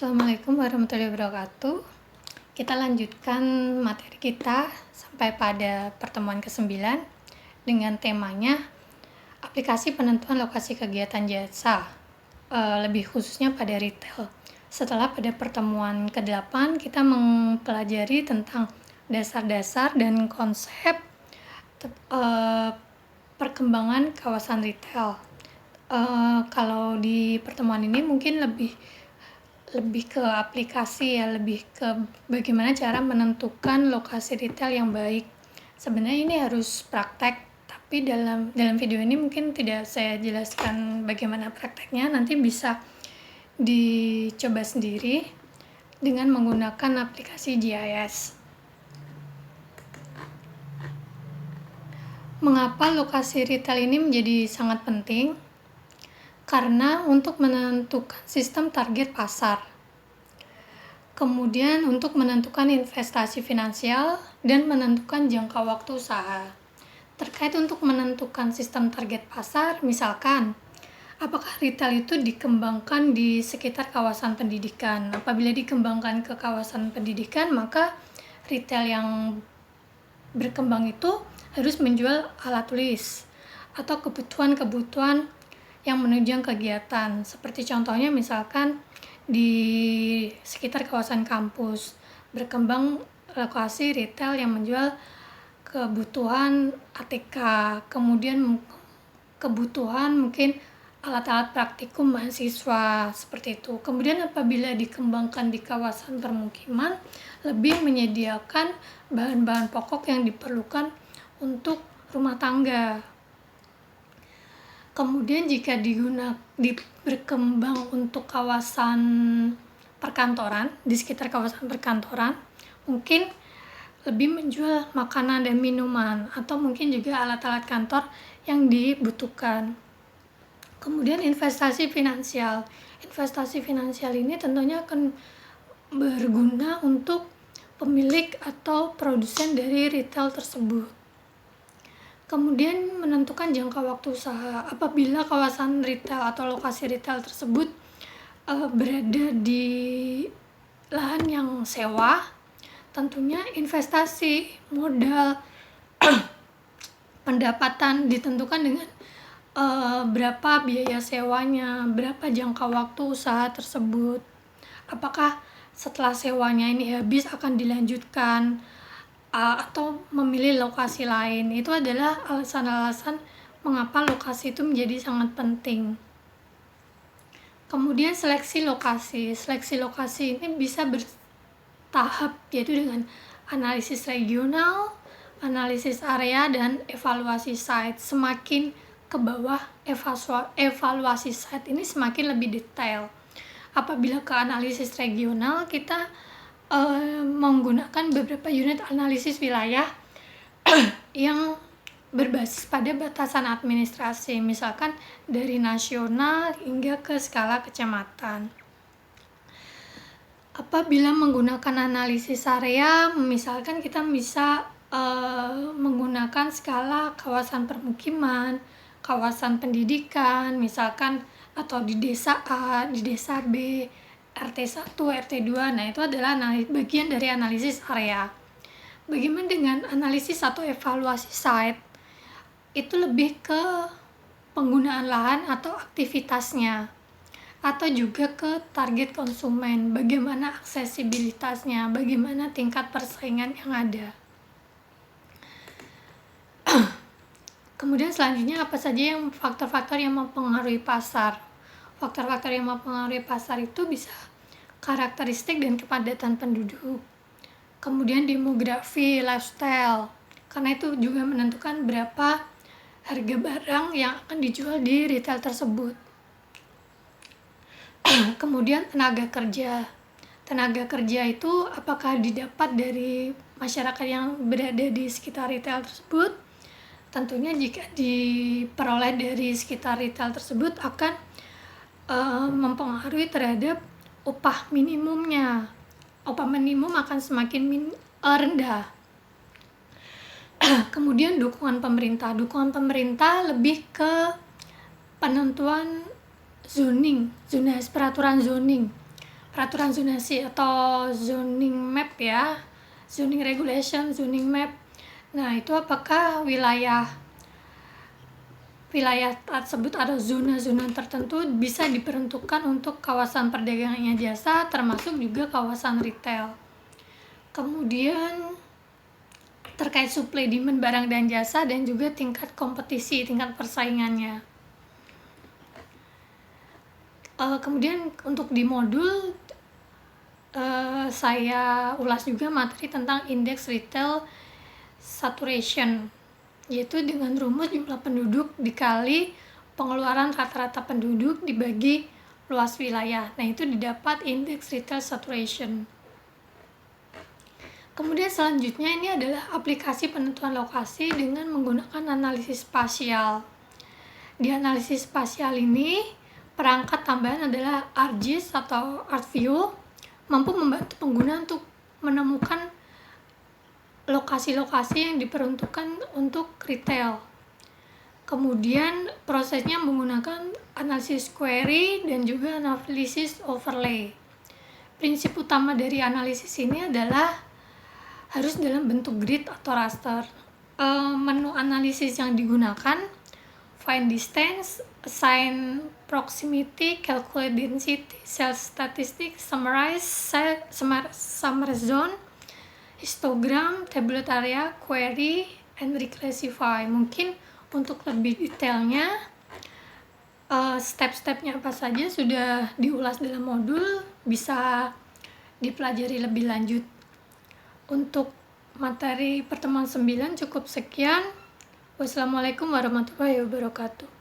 Assalamualaikum warahmatullahi wabarakatuh. Kita lanjutkan materi kita sampai pada pertemuan ke-9 dengan temanya aplikasi penentuan lokasi kegiatan jasa, lebih khususnya pada retail. Setelah pada pertemuan ke-8 kita mempelajari tentang dasar-dasar dan konsep perkembangan kawasan retail. Kalau di pertemuan ini mungkin lebih ke aplikasi ya, lebih ke bagaimana cara menentukan lokasi retail yang baik. Sebenarnya ini harus praktek, tapi dalam video ini mungkin tidak saya jelaskan bagaimana prakteknya. Nanti bisa dicoba sendiri dengan menggunakan aplikasi GIS. Mengapa lokasi retail ini menjadi sangat penting? Karena untuk menentukan sistem target pasar, kemudian untuk menentukan investasi finansial, dan menentukan jangka waktu usaha. Terkait untuk menentukan sistem target pasar, misalkan, apakah retail itu dikembangkan di sekitar kawasan pendidikan? Apabila dikembangkan ke kawasan pendidikan, maka retail yang berkembang itu harus menjual alat tulis atau kebutuhan-kebutuhan yang menunjang kegiatan, seperti contohnya misalkan di sekitar kawasan kampus berkembang lokasi retail yang menjual kebutuhan ATK, kemudian kebutuhan mungkin alat-alat praktikum mahasiswa, seperti itu. Kemudian apabila dikembangkan di kawasan permukiman, lebih menyediakan bahan-bahan pokok yang diperlukan untuk rumah tangga. Kemudian jika berkembang untuk kawasan perkantoran, di sekitar kawasan perkantoran, mungkin lebih menjual makanan dan minuman, atau mungkin juga alat-alat kantor yang dibutuhkan. Kemudian investasi finansial. Investasi finansial ini tentunya akan berguna untuk pemilik atau produsen dari retail tersebut. Kemudian menentukan jangka waktu usaha. Apabila kawasan retail atau lokasi retail tersebut berada di lahan yang sewa, tentunya investasi, modal, pendapatan ditentukan dengan berapa biaya sewanya, berapa jangka waktu usaha tersebut. Apakah setelah sewanya ini habis akan dilanjutkan atau memilih lokasi lain. Itu adalah alasan-alasan mengapa lokasi itu menjadi sangat penting. Kemudian seleksi lokasi. Seleksi lokasi ini bisa bertahap, yaitu dengan analisis regional, analisis area, dan evaluasi site. Semakin ke bawah evaluasi site ini semakin lebih detail. Apabila ke analisis regional, kita menggunakan beberapa unit analisis wilayah yang berbasis pada batasan administrasi, misalkan dari nasional hingga ke skala kecamatan. Apabila menggunakan analisis area, misalkan kita bisa menggunakan skala kawasan permukiman, kawasan pendidikan, misalkan, atau di desa A, di desa B, RT1, RT2. Nah, itu adalah bagian dari analisis area. Bagaimana dengan analisis atau evaluasi site? Itu lebih ke penggunaan lahan atau aktivitasnya, atau juga ke target konsumen, bagaimana aksesibilitasnya, bagaimana tingkat persaingan yang ada. Kemudian selanjutnya, apa saja yang faktor-faktor yang mempengaruhi pasar? Faktor-faktor yang mempengaruhi pasar itu bisa karakteristik dan kepadatan penduduk, kemudian demografi, lifestyle, karena itu juga menentukan berapa harga barang yang akan dijual di retail tersebut. Kemudian tenaga kerja. Tenaga kerja itu apakah didapat dari masyarakat yang berada di sekitar retail tersebut? Tentunya jika diperoleh dari sekitar retail tersebut akan mempengaruhi terhadap upah minimumnya. Upah minimum akan semakin rendah. Kemudian dukungan pemerintah. Dukungan pemerintah lebih ke penentuan zoning, peraturan zoning. peraturan zonasi atau zoning map ya, zoning regulation, zoning map. Nah, itu apakah wilayah tersebut atau zona-zona tertentu bisa diperuntukkan untuk kawasan perdagangannya jasa, termasuk juga kawasan retail. Kemudian terkait supply demand barang dan jasa dan juga tingkat kompetisi, tingkat persaingannya. Kemudian untuk di modul saya ulas juga materi tentang indeks retail saturation, yaitu dengan rumus jumlah penduduk dikali pengeluaran rata-rata penduduk dibagi luas wilayah. Nah, itu didapat indeks retail saturation. Kemudian selanjutnya ini adalah aplikasi penentuan lokasi dengan menggunakan analisis spasial. Di analisis spasial ini, perangkat tambahan adalah ArcGIS atau ArcView, mampu membantu pengguna untuk menemukan lokasi-lokasi yang diperuntukkan untuk retail. Kemudian prosesnya menggunakan analisis query dan juga analisis overlay. Prinsip utama dari analisis ini adalah harus dalam bentuk grid atau raster. Menu analisis yang digunakan: find distance, assign proximity, calculate density, sales statistics, summarize zone, histogram, tabulate area, query, and reclassify. Mungkin untuk lebih detailnya, step-stepnya apa saja sudah diulas dalam modul, bisa dipelajari lebih lanjut. Untuk materi pertemuan 9 cukup sekian. Wassalamualaikum warahmatullahi wabarakatuh.